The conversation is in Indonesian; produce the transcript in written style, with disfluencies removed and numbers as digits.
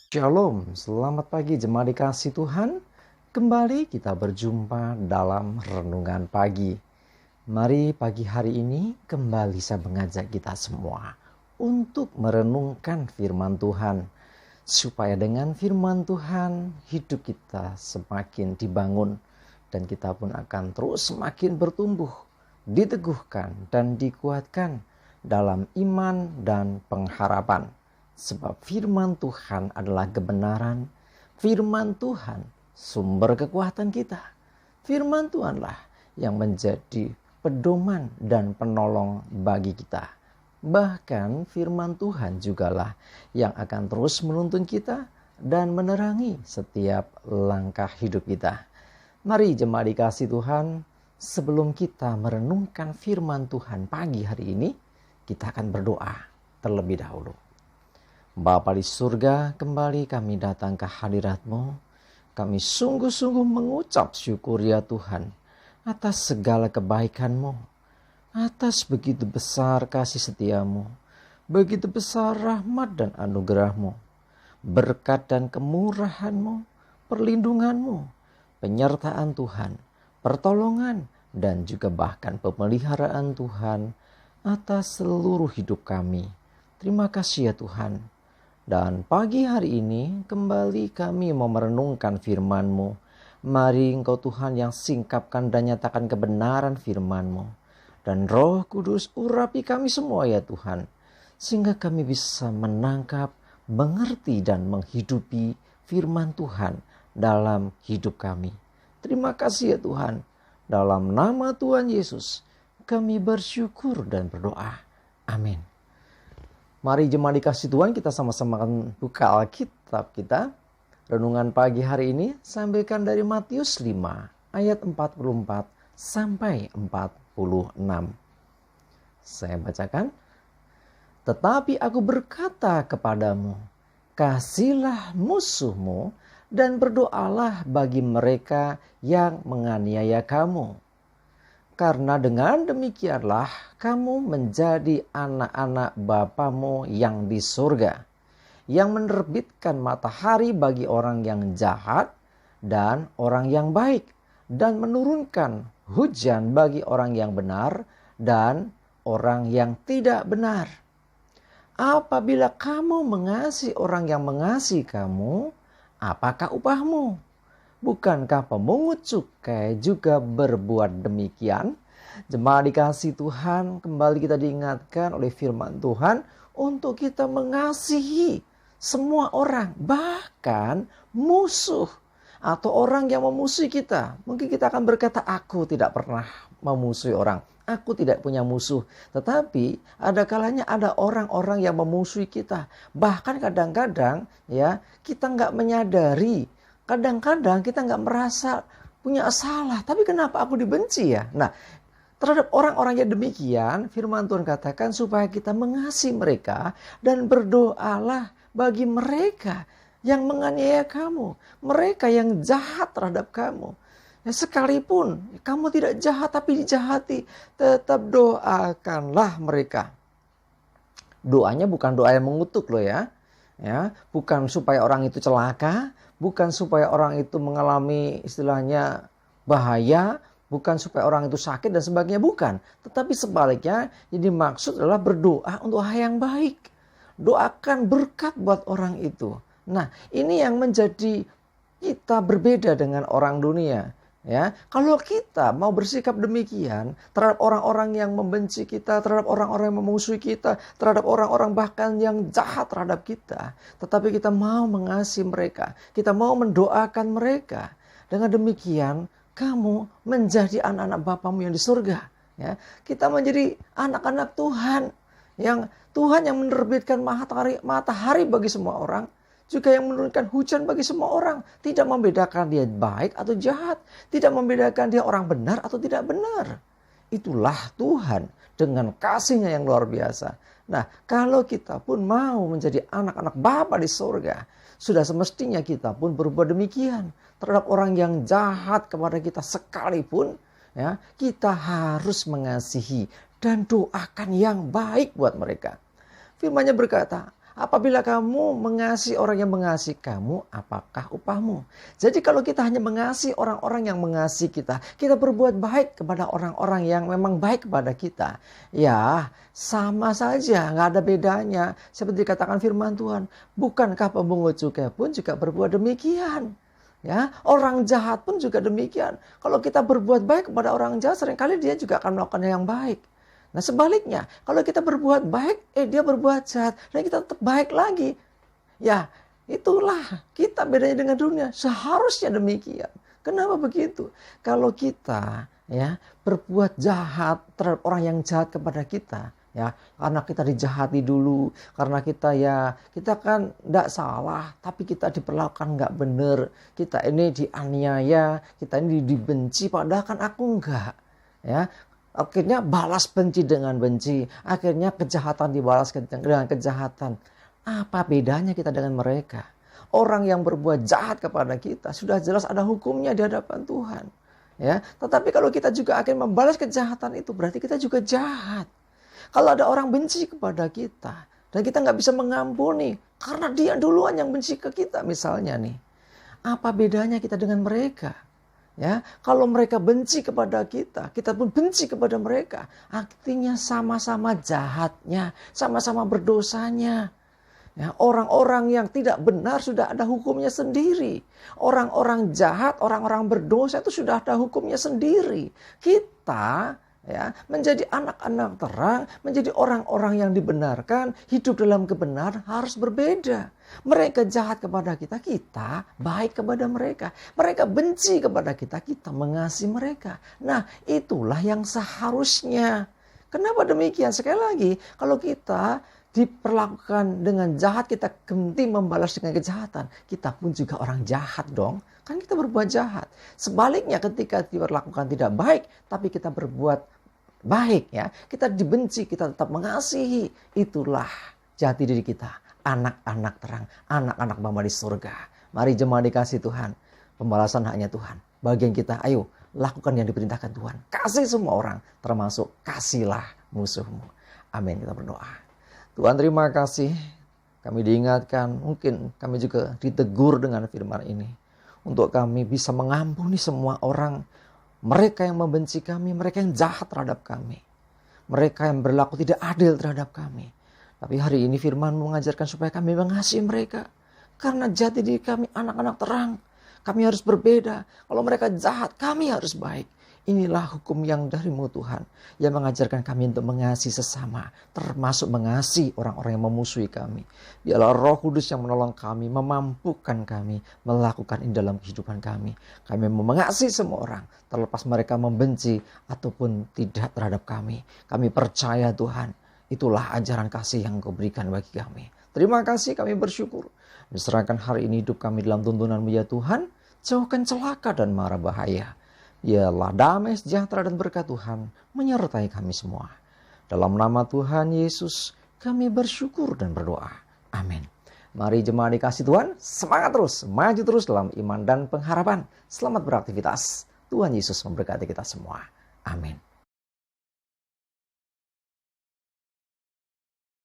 Shalom, selamat pagi jemaat dikasih Tuhan. Kembali kita berjumpa dalam renungan pagi. Mari pagi hari ini kembali saya mengajak kita semua untuk merenungkan firman Tuhan. Supaya dengan firman Tuhan hidup kita semakin dibangun. Dan kita pun akan terus semakin bertumbuh, diteguhkan dan dikuatkan dalam iman dan pengharapan. Sebab firman Tuhan adalah kebenaran, firman Tuhan sumber kekuatan kita. Firman Tuhanlah yang menjadi pedoman dan penolong bagi kita. Bahkan firman Tuhan jugalah yang akan terus menuntun kita dan menerangi setiap langkah hidup kita. Mari jemaat dikasih Tuhan, sebelum kita merenungkan firman Tuhan pagi hari ini, kita akan berdoa terlebih dahulu. Bapa di surga, kembali kami datang ke hadirat-Mu. Kami sungguh-sungguh mengucap syukur ya Tuhan atas segala kebaikan-Mu, atas begitu besar kasih setia-Mu, begitu besar rahmat dan anugerah-Mu, berkat dan kemurahan-Mu, perlindungan-Mu, penyertaan Tuhan, pertolongan dan juga bahkan pemeliharaan Tuhan atas seluruh hidup kami. Terima kasih ya Tuhan. Dan pagi hari ini kembali kami mau merenungkan firman-Mu. Mari Engkau Tuhan yang singkapkan dan nyatakan kebenaran firman-Mu. Dan Roh Kudus urapi kami semua ya Tuhan. Sehingga kami bisa menangkap, mengerti dan menghidupi firman Tuhan dalam hidup kami. Terima kasih ya Tuhan. Dalam nama Tuhan Yesus kami bersyukur dan berdoa. Amin. Mari jemaat dikasih Tuhan, kita sama-sama akan buka Alkitab kita. Renungan pagi hari ini saya ambilkan dari Matius 5 ayat 44 sampai 46. Saya bacakan. Tetapi aku berkata kepadamu, kasihilah musuhmu dan berdoalah bagi mereka yang menganiaya kamu. Karena dengan demikianlah kamu menjadi anak-anak Bapamu yang di surga, yang menerbitkan matahari bagi orang yang jahat dan orang yang baik, dan menurunkan hujan bagi orang yang benar dan orang yang tidak benar. Apabila kamu mengasihi orang yang mengasihi kamu, apakah upahmu? Bukankah pemungut cukai juga berbuat demikian? Jemaat dikasih Tuhan, kembali kita diingatkan oleh firman Tuhan untuk kita mengasihi semua orang, bahkan musuh atau orang yang memusuhi kita. Mungkin kita akan berkata, aku tidak pernah memusuhi orang, aku tidak punya musuh. Tetapi ada kalanya ada orang-orang yang memusuhi kita. Bahkan kadang-kadang ya kita nggak menyadari. Kadang-kadang kita nggak merasa punya salah, tapi kenapa aku dibenci ya? Nah, terhadap orang-orang yang demikian, firman Tuhan katakan supaya kita mengasihi mereka dan berdoalah bagi mereka yang menganiaya kamu, mereka yang jahat terhadap kamu. Ya, sekalipun kamu tidak jahat tapi dijahati, tetap doakanlah mereka. Doanya bukan doa yang mengutuk loh ya. Bukan supaya orang itu celaka, bukan supaya orang itu mengalami istilahnya bahaya, bukan supaya orang itu sakit dan sebagainya, bukan. Tetapi sebaliknya, yang dimaksud adalah berdoa untuk hal yang baik. Doakan berkat buat orang itu. Nah, ini yang menjadi kita berbeda dengan orang dunia. Ya, kalau kita mau bersikap demikian terhadap orang-orang yang membenci kita, terhadap orang-orang yang memusuhi kita, terhadap orang-orang bahkan yang jahat terhadap kita, tetapi kita mau mengasihi mereka, kita mau mendoakan mereka. Dengan demikian, kamu menjadi anak-anak Bapamu yang di surga. Ya, kita menjadi anak-anak Tuhan yang menerbitkan matahari bagi semua orang. Juga yang menurunkan hujan bagi semua orang. Tidak membedakan dia baik atau jahat. Tidak membedakan dia orang benar atau tidak benar. Itulah Tuhan dengan kasihnya yang luar biasa. Nah, kalau kita pun mau menjadi anak-anak Bapa di surga, sudah semestinya kita pun berbuat demikian. Terhadap orang yang jahat kepada kita sekalipun, ya, kita harus mengasihi dan doakan yang baik buat mereka. Firman-Nya berkata, Apabila kamu mengasihi orang yang mengasihi kamu, apakah upahmu? Jadi kalau kita hanya mengasihi orang-orang yang mengasihi kita, kita berbuat baik kepada orang-orang yang memang baik kepada kita, ya sama saja, nggak ada bedanya. Seperti dikatakan firman Tuhan, bukankah pemungut cukai pun juga berbuat demikian? Ya, orang jahat pun juga demikian. Kalau kita berbuat baik kepada orang jahat, seringkali dia juga akan melakukan yang baik. Nah sebaliknya, kalau kita berbuat baik, dia berbuat jahat, dan kita tetap baik lagi. Ya, itulah kita bedanya dengan dunia. Seharusnya demikian. Kenapa begitu? Kalau kita ya berbuat jahat terhadap orang yang jahat kepada kita, ya karena kita dijahati dulu, karena kita kan tidak salah, tapi kita diperlakukan nggak benar, kita ini dianiaya, kita ini dibenci, padahal kan aku enggak, ya. Akhirnya balas benci dengan benci. Akhirnya kejahatan dibalas dengan kejahatan. Apa bedanya kita dengan mereka? Orang yang berbuat jahat kepada kita sudah jelas ada hukumnya di hadapan Tuhan. Ya, tetapi kalau kita juga akan membalas kejahatan itu, berarti kita juga jahat. Kalau ada orang benci kepada kita dan kita nggak bisa mengampuni karena dia duluan yang benci ke kita misalnya nih. Apa bedanya kita dengan mereka? Ya, kalau mereka benci kepada kita, kita pun benci kepada mereka. Artinya sama-sama jahatnya, sama-sama berdosanya. Ya, orang-orang yang tidak benar sudah ada hukumnya sendiri. Orang-orang jahat, orang-orang berdosa itu sudah ada hukumnya sendiri. Kita ya menjadi anak-anak terang, menjadi orang-orang yang dibenarkan, hidup dalam kebenaran harus berbeda. Mereka jahat kepada kita, kita baik kepada mereka. Mereka benci kepada kita, kita mengasihi mereka. Nah, itulah yang seharusnya. Kenapa demikian? Sekali lagi, kalau kita diperlakukan dengan jahat, kita genting membalas dengan kejahatan, kita pun juga orang jahat dong. Kan kita berbuat jahat. Sebaliknya ketika diperlakukan tidak baik, tapi kita berbuat baik, ya, kita dibenci, kita tetap mengasihi. Itulah jati diri kita, anak-anak terang, anak-anak Bapa di surga. Mari jemaat dikasih Tuhan, pembalasan haknya Tuhan. Bagian kita, ayo lakukan yang diperintahkan Tuhan. Kasih semua orang, termasuk kasihlah musuhmu. Amin. Kita berdoa. Tuhan, terima kasih. Kami diingatkan, mungkin kami juga ditegur dengan firman ini, untuk kami bisa mengampuni semua orang. Mereka yang membenci kami, mereka yang jahat terhadap kami, mereka yang berlaku tidak adil terhadap kami. Tapi hari ini firman mengajarkan supaya kami mengasihi mereka. Karena jati diri kami anak-anak terang. Kami harus berbeda. Kalau mereka jahat, kami harus baik. Inilah hukum yang darimu Tuhan, yang mengajarkan kami untuk mengasihi sesama, termasuk mengasihi orang-orang yang memusuhi kami. Biarlah Roh Kudus yang menolong kami, memampukan kami melakukan ini dalam kehidupan kami. Kami mau mengasihi semua orang, terlepas mereka membenci ataupun tidak terhadap kami. Kami percaya Tuhan, itulah ajaran kasih yang Kau berikan bagi kami. Terima kasih, kami bersyukur. Diserahkan hari ini hidup kami dalam tuntunan-Mu ya Tuhan. Jauhkan celaka dan mara bahaya. Biarlah damai, sejahtera dan berkat Tuhan menyertai kami semua. Dalam nama Tuhan Yesus kami bersyukur dan berdoa. Amin. Mari jemaat dikasih Tuhan, semangat terus, maju terus dalam iman dan pengharapan. Selamat beraktivitas. Tuhan Yesus memberkati kita semua. Amin.